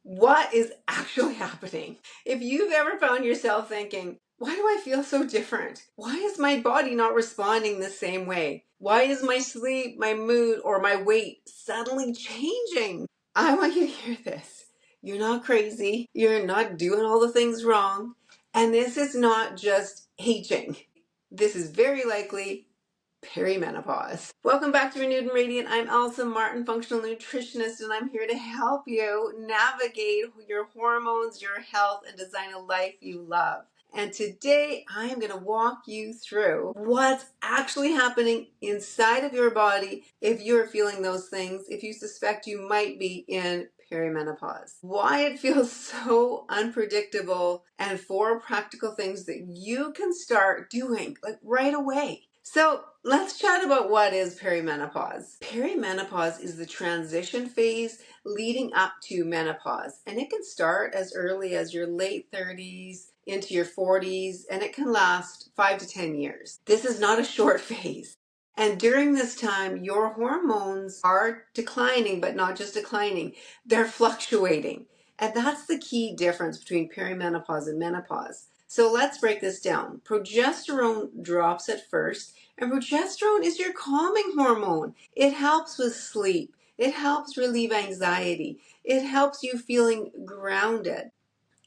what is actually happening. If you've ever found yourself thinking, why do I feel so different? Why is my body not responding the same way? Why is my sleep, my mood, or my weight suddenly changing? I want you to hear this. You're not crazy. You're not doing all the things wrong. And this is not just aging. This is very likely perimenopause. Welcome back to Renewed and Radiant. I'm Elsa Martin, functional nutritionist, and I'm here to help you navigate your hormones, your health, and design a life you love. And today I am going to walk you through what's actually happening inside of your body if you're feeling those things, if you suspect you might be in perimenopause. Why it feels so unpredictable, and 4 practical things that you can start doing like right away. So let's chat about what is perimenopause. Perimenopause is the transition phase leading up to menopause, and it can start as early as your late 30s into your 40s, and it can last 5 to 10 years. This is not a short phase. And during this time, your hormones are declining, but not just declining, they're fluctuating. And that's the key difference between perimenopause and menopause. So let's break this down. Progesterone drops at first, and progesterone is your calming hormone. It helps with sleep. It helps relieve anxiety. It helps you feeling grounded.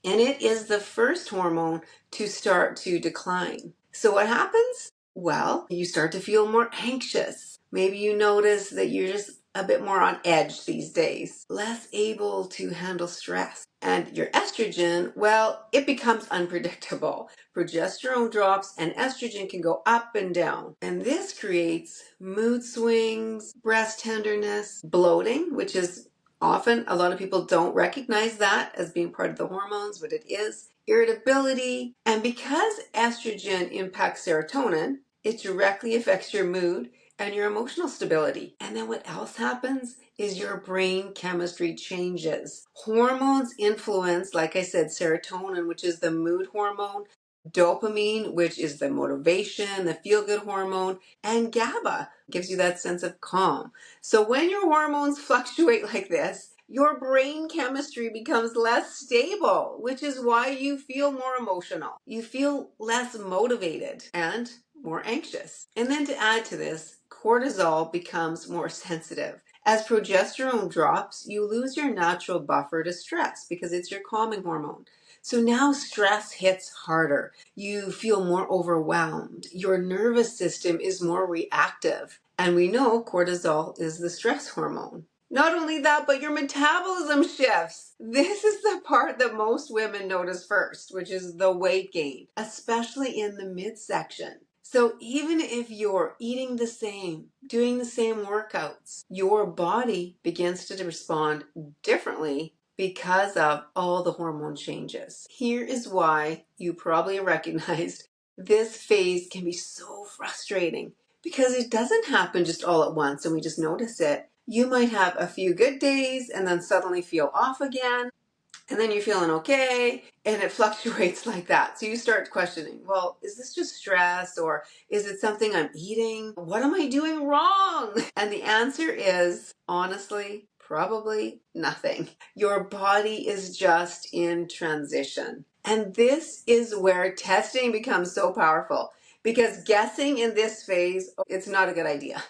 And it is the first hormone to start to decline. So what happens? Well, you start to feel more anxious. Maybe you notice that you're just a bit more on edge these days, less able to handle stress. And your estrogen, well, it becomes unpredictable. Progesterone drops and estrogen can go up and down. And this creates mood swings, breast tenderness, bloating, which is often a lot of people don't recognize that as being part of the hormones, but it is. Irritability. And because estrogen impacts serotonin, it directly affects your mood and your emotional stability. And then what else happens is your brain chemistry changes. Hormones influence, like I said, serotonin, which is the mood hormone, dopamine, which is the motivation, the feel-good hormone, and GABA gives you that sense of calm. So when your hormones fluctuate like this, your brain chemistry becomes less stable, which is why you feel more emotional. You feel less motivated and more anxious. And then to add to this, cortisol becomes more sensitive. As progesterone drops, you lose your natural buffer to stress because it's your calming hormone. So now stress hits harder. You feel more overwhelmed. Your nervous system is more reactive. And we know cortisol is the stress hormone. Not only that, but your metabolism shifts. This is the part that most women notice first, which is the weight gain, especially in the midsection. So even if you're eating the same, doing the same workouts, your body begins to respond differently because of all the hormone changes. Here is why you probably recognized this phase can be so frustrating, because it doesn't happen just all at once and we just notice it. You might have a few good days and then suddenly feel off again, and then you're feeling okay, and it fluctuates like that. So you start questioning, well, is this just stress, or is it something I'm eating? What am I doing wrong? And the answer is, honestly, probably nothing. Your body is just in transition. And this is where testing becomes so powerful, because guessing in this phase, it's not a good idea.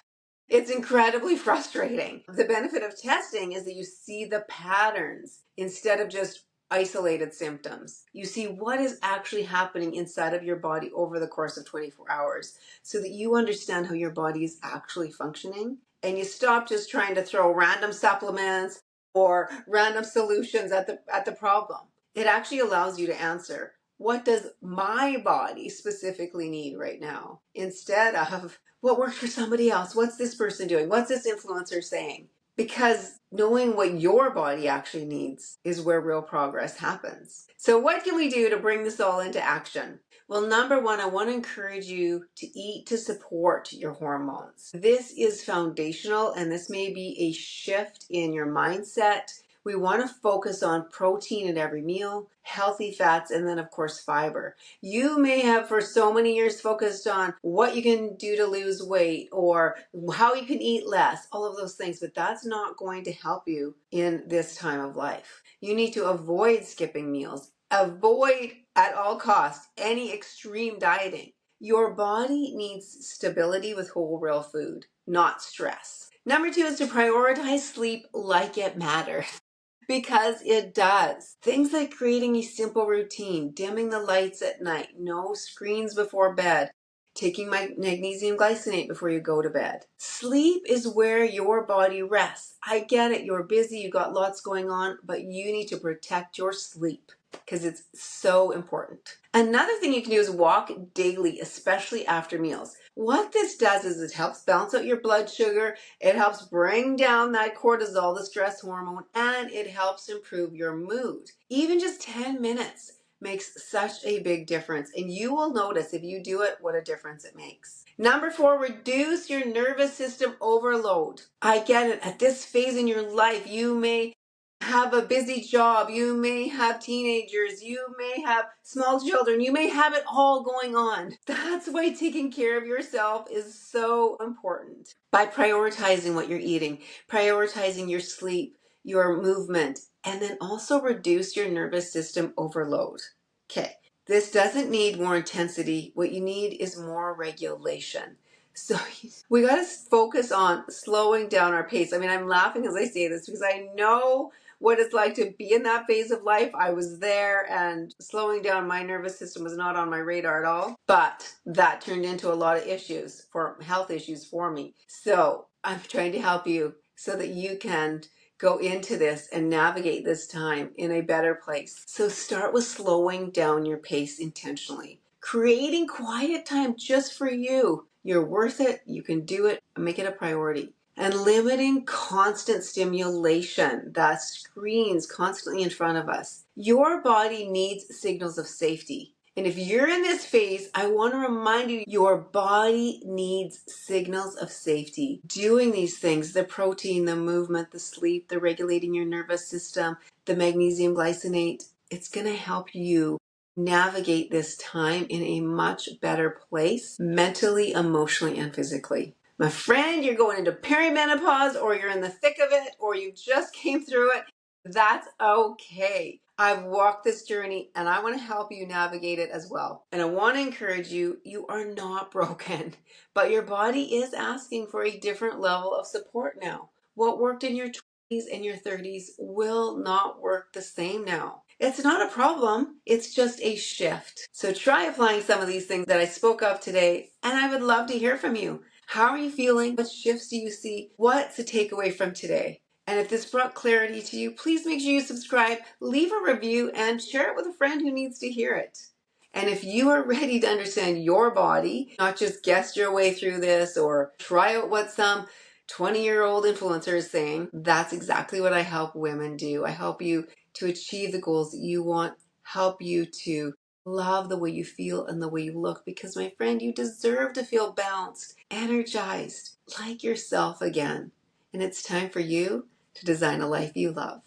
It's incredibly frustrating. The benefit of testing is that you see the patterns instead of just isolated symptoms. You see what is actually happening inside of your body over the course of 24 hours so that you understand how your body is actually functioning, and you stop just trying to throw random supplements or random solutions at the problem. It actually allows you to answer, what does my body specifically need right now, instead of what worked for somebody else? What's this person doing? What's this influencer saying? Because knowing what your body actually needs is where real progress happens. So what can we do to bring this all into action? Well, number one, I want to encourage you to eat to support your hormones. This is foundational, and this may be a shift in your mindset We want to focus on protein at every meal, healthy fats, and then of course fiber. You may have for so many years focused on what you can do to lose weight or how you can eat less, all of those things, but that's not going to help you in this time of life. You need to avoid skipping meals. Avoid at all costs any extreme dieting. Your body needs stability with whole real food, not stress. Number 2 is to prioritize sleep like it matters. Because it does. Things like creating a simple routine, dimming the lights at night, no screens before bed, taking magnesium glycinate before you go to bed. Sleep is where your body rests. I get it, you're busy, you got lots going on, but you need to protect your sleep because it's so important. Another thing you can do is walk daily, especially after meals. What this does is it helps balance out your blood sugar, it helps bring down that cortisol, the stress hormone, and it helps improve your mood. Even just 10 minutes makes such a big difference, and you will notice if you do it what a difference it makes. Number 4, reduce your nervous system overload. I get it. At this phase in your life, you may have a busy job, you may have teenagers, you may have small children, you may have it all going on. That's why taking care of yourself is so important. By prioritizing what you're eating, prioritizing your sleep, your movement, and then also reduce your nervous system overload. Okay, this doesn't need more intensity. What you need is more regulation. So we got to focus on slowing down our pace. I mean, I'm laughing as I say this because I know what it's like to be in that phase of life. I was there, and slowing down my nervous system was not on my radar at all. But that turned into a lot of issues, for health issues for me. So I'm trying to help you so that you can go into this and navigate this time in a better place. So start with slowing down your pace intentionally. Creating quiet time just for you. You're worth it. You can do it. Make it a priority. And limiting constant stimulation, that screens constantly in front of us. Your body needs signals of safety. And if you're in this phase, I want to remind you, your body needs signals of safety. Doing these things, the protein, the movement, the sleep, the regulating your nervous system, the magnesium glycinate, it's going to help you navigate this time in a much better place, mentally, emotionally, and physically. My friend, you're going into perimenopause, or you're in the thick of it, or you just came through it. That's okay. I've walked this journey and I want to help you navigate it as well. And I want to encourage you, you are not broken, but your body is asking for a different level of support now. What worked in your 20s and your 30s will not work the same now. It's not a problem, it's just a shift. So try applying some of these things that I spoke of today, and I would love to hear from you. How are you feeling? What shifts do you see? What's the takeaway from today? And if this brought clarity to you, please make sure you subscribe, leave a review, and share it with a friend who needs to hear it. And if you are ready to understand your body, not just guess your way through this or try out what some 20-year-old influencer is saying, that's exactly what I help women do. I help you to achieve the goals that you want, help you to love the way you feel and the way you look, because my friend, you deserve to feel balanced, energized, like yourself again. And it's time for you to design a life you love.